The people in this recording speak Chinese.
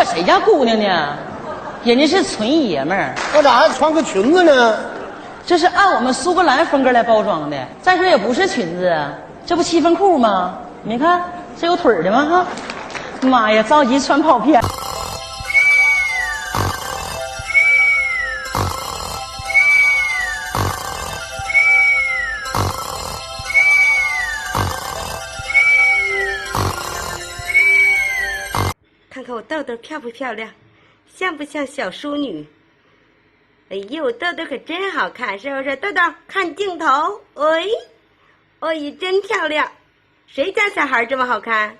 管谁家姑娘呢？人家是纯爷们儿。那咋还穿个裙子呢？这是按我们苏格兰风格来包装的。再说也不是裙子，这不七分裤吗？你看这有腿的吗？哈，妈呀，着急穿跑偏。看看我豆豆漂不漂亮，像不像小淑女？哎呦，豆豆可真好看，是不是？豆豆看镜头，哎，哎呀，真漂亮！谁家小孩这么好看？